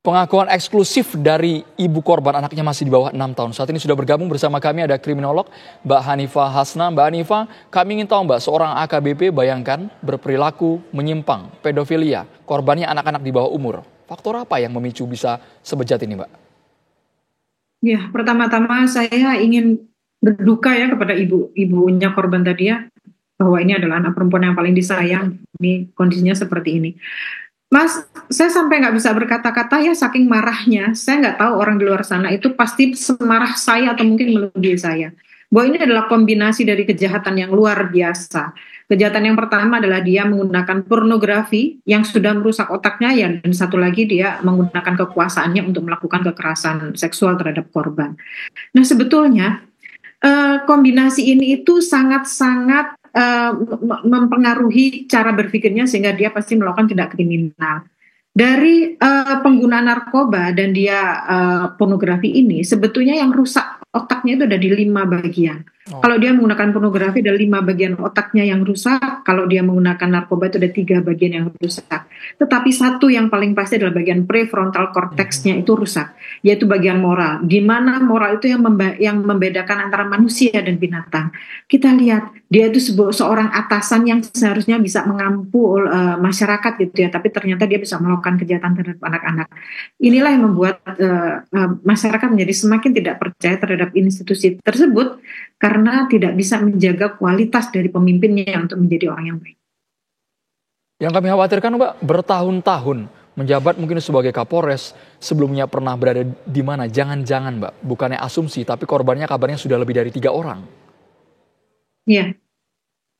Pengakuan eksklusif dari ibu korban, anaknya masih di bawah 6 tahun. Saat ini sudah bergabung bersama kami ada kriminolog Mbak Hanifah Hasna. Mbak Hanifah, kami ingin tahu Mbak, seorang AKBP bayangkan berperilaku menyimpang, pedofilia, korbannya anak-anak di bawah umur. Faktor apa yang memicu bisa sebejat ini Mbak? Ya, pertama-tama saya ingin berduka ya kepada ibunya korban tadi ya, bahwa ini adalah anak perempuan yang paling disayang. Ini kondisinya seperti ini. Mas, saya sampai nggak bisa berkata-kata ya saking marahnya. Saya nggak tahu orang di luar sana itu pasti semarah saya atau mungkin melebihi saya. Bahwa ini adalah kombinasi dari kejahatan yang luar biasa. Kejahatan yang pertama adalah dia menggunakan pornografi yang sudah merusak otaknya ya, dan satu lagi dia menggunakan kekuasaannya untuk melakukan kekerasan seksual terhadap korban. Nah sebetulnya kombinasi ini itu sangat-sangat mempengaruhi cara berpikirnya sehingga dia pasti melakukan tindak kriminal. Dari penggunaan narkoba dan dia pornografi ini, sebetulnya yang rusak otaknya itu ada di 5 bagian. Kalau dia menggunakan pornografi ada 5 bagian otaknya yang rusak, kalau dia menggunakan narkoba itu ada 3 bagian yang rusak. Tetapi satu yang paling pasti adalah bagian prefrontal cortexnya itu rusak, yaitu bagian moral. Di mana moral itu yang membedakan antara manusia dan binatang. Kita lihat dia itu seorang atasan yang seharusnya bisa mengampu masyarakat gitu ya, tapi ternyata dia bisa melakukan kejahatan terhadap anak-anak. Inilah yang membuat masyarakat menjadi semakin tidak percaya terhadap institusi tersebut karena tidak bisa menjaga kualitas dari pemimpinnya untuk menjadi orang yang baik. Yang kami khawatirkan Mbak, bertahun-tahun menjabat mungkin sebagai Kapolres, sebelumnya pernah berada di mana? Jangan-jangan Mbak, bukannya asumsi, tapi korbannya kabarnya sudah lebih dari 3 orang. Iya.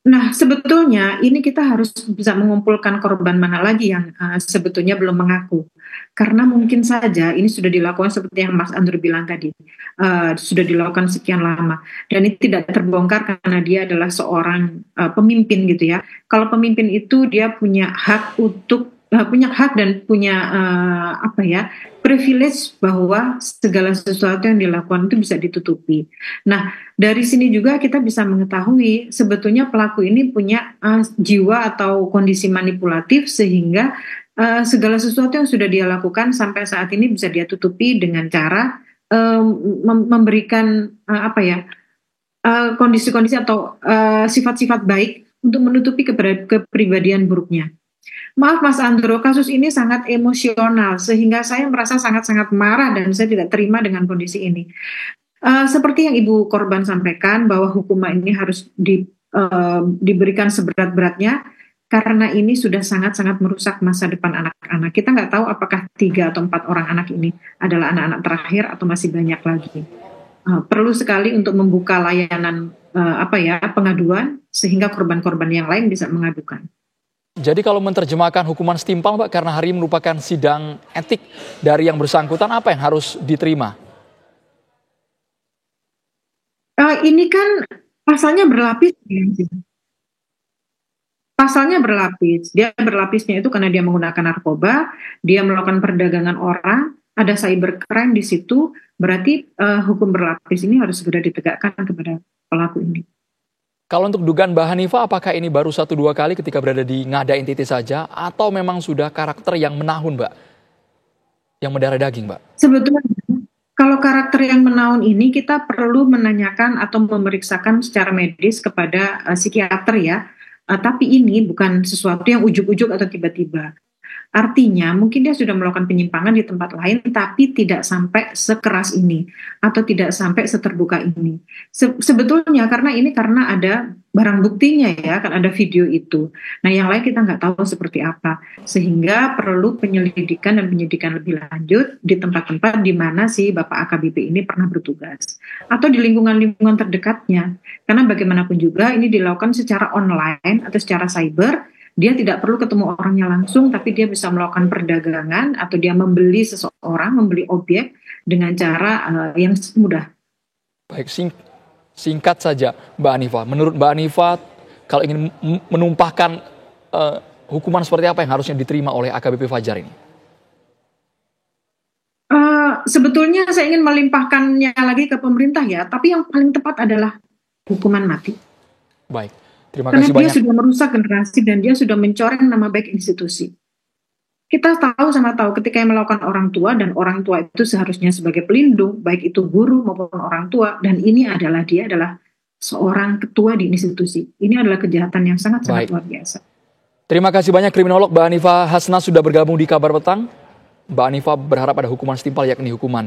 Nah, sebetulnya ini kita harus bisa mengumpulkan korban mana lagi yang sebetulnya belum mengaku. Karena mungkin saja ini sudah dilakukan seperti yang Mas Andrew bilang tadi, sudah dilakukan sekian lama. Dan ini tidak terbongkar karena dia adalah seorang pemimpin gitu ya. Kalau pemimpin itu dia punya hak untuk punya hak dan punya privilege bahwa segala sesuatu yang dilakukan itu bisa ditutupi. Nah, dari sini juga kita bisa mengetahui sebetulnya pelaku ini punya jiwa atau kondisi manipulatif sehingga segala sesuatu yang sudah dia lakukan sampai saat ini bisa dia tutupi dengan cara memberikan kondisi-kondisi atau sifat-sifat baik untuk menutupi kepribadian buruknya. Maaf Mas Andro, kasus ini sangat emosional sehingga saya merasa sangat-sangat marah dan saya tidak terima dengan kondisi ini. Seperti yang Ibu korban sampaikan bahwa hukuman ini harus diberikan seberat-beratnya karena ini sudah sangat-sangat merusak masa depan anak-anak. Kita nggak tahu apakah 3 atau 4 orang anak ini adalah anak-anak terakhir atau masih banyak lagi. Perlu sekali untuk membuka layanan pengaduan sehingga korban-korban yang lain bisa mengadukan. Jadi kalau menerjemahkan hukuman setimpal Mbak, karena hari ini merupakan sidang etik dari yang bersangkutan, apa yang harus diterima? Ini kan pasalnya berlapis. Pasalnya berlapis. Dia berlapisnya itu karena dia menggunakan narkoba, dia melakukan perdagangan orang, ada cybercrime di situ, berarti hukum berlapis ini harus segera ditegakkan kepada pelaku ini. Kalau untuk dugaan Mbak Hanifah, apakah ini baru 1-2 kali ketika berada di Ngada NTT saja, atau memang sudah karakter yang menahun Mbak? Yang mendarah daging Mbak? Sebetulnya, kalau karakter yang menahun ini kita perlu menanyakan atau memeriksakan secara medis kepada psikiater ya. Tapi ini bukan sesuatu yang ujuk-ujuk atau tiba-tiba. Artinya mungkin dia sudah melakukan penyimpangan di tempat lain tapi tidak sampai sekeras ini atau tidak sampai seterbuka ini. Sebetulnya karena ada barang buktinya ya, kan ada video itu. Nah yang lain kita nggak tahu seperti apa. Sehingga perlu penyelidikan dan penyidikan lebih lanjut di tempat-tempat di mana si Bapak AKBP ini pernah bertugas. Atau di lingkungan-lingkungan terdekatnya. Karena bagaimanapun juga ini dilakukan secara online atau secara cyber. Dia tidak perlu ketemu orangnya langsung, tapi dia bisa melakukan perdagangan atau dia membeli seseorang, membeli objek dengan cara yang mudah. Baik, singkat saja Mbak Hanifah. Menurut Mbak Hanifah, kalau ingin menumpahkan hukuman seperti apa yang harusnya diterima oleh AKBP Fajar ini? Sebetulnya saya ingin melimpahkannya lagi ke pemerintah ya, tapi yang paling tepat adalah hukuman mati. Baik. Terima kasih banyak. Karena dia sudah merusak generasi dan dia sudah mencoreng nama baik institusi. Kita tahu sama tahu ketika yang melakukan orang tua, dan orang tua itu seharusnya sebagai pelindung, baik itu guru maupun orang tua, dan ini adalah dia adalah seorang ketua di institusi. Ini adalah kejahatan yang sangat-sangat Baik. luar biasa. Terima kasih banyak kriminolog Mbak Hanifah Hasna sudah bergabung di Kabar Petang. Mbak Hanifah berharap ada hukuman setimpal yakni hukuman